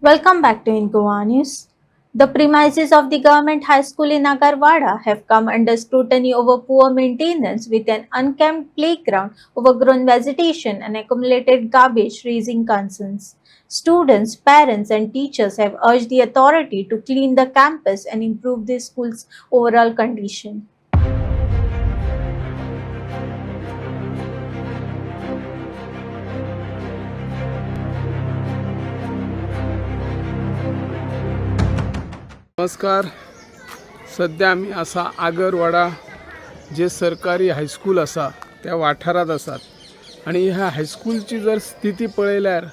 Welcome back to Ingoa News. The premises of the government high school in Agarwada have come under scrutiny over poor maintenance with an unkempt playground, overgrown vegetation and accumulated garbage raising concerns. Students, parents and teachers have urged the authority to clean the campus and improve the school's overall condition. नमस्कार. सध्या आमी असा आगरवाडा जे सरकारी high school असा त्या वाठारात आसात आणि ह्या हायस्कूलची जर स्थिती पळयल्यार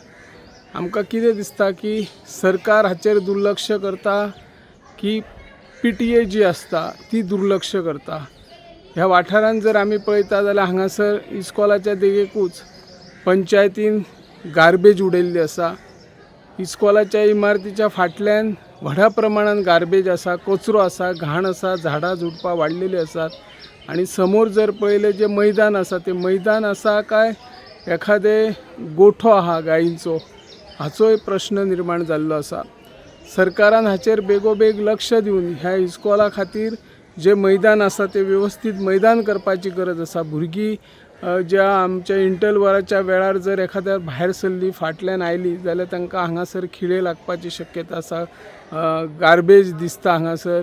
आमकां कितें दिसता की सरकार हाचेर दुर्लक्ष करता की PTA जी असता ती दुर्लक्ष करता. ह्या वाठारांत जर आमी पळयता जाल्यार हांगासर इस्कॉलाच्या देगेकूच पंचायतीन गार्बेज उडयल्ली आसा. इस्कॉलाच्या इमारतीच्या फाटल्यान व्हडा प्रमाणात गार्बेज आसा, कचरो आसा, घाण आसा, झाडां झुडपां वाडलेली आसात आणि समोर जर पळयलें जे मैदान आसा ते मैदान आसा काय एखादे गोठो आहा गायींचो हाचोय प्रश्न निर्माण जाल्लो आसा. सरकारान हाचेर बेगोबेग लक्ष दिवन ह्या इस्कॉला खातीर जे मैदान आसा ते व्यवस्थित मैदान करपाची गरज आसा. भुरगीं ज्या आमच्या इंटरवलाच्या वेळार जर एखाद्या भायर सरली फाटल्यान आयली जाल्यार तांकां हांगासर खिळे लागपाची शक्यता आसा. गार्बेज दिसता, हांगासर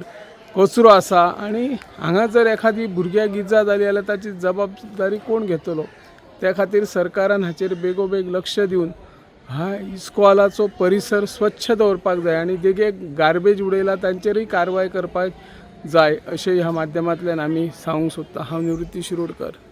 कचरो आसा आणि हांगा जर एखादी भुरग्याक इजा जाली जाल्यार ताची जबाबदारी कोण घेतलो. त्या खातीर सरकारान हाचेर बेगोबेग लक्ष दिवन हा इस्कॉलाचो परिसर स्वच्छ दवरपाक जाय आणि देगेक गार्बेज उडयला तांचेरय कारवाय करपाक जाय अशें ह्या माध्यमांतल्यान आमी सांगूंक सोदता. हांव निवृत्ती शिरोडकर.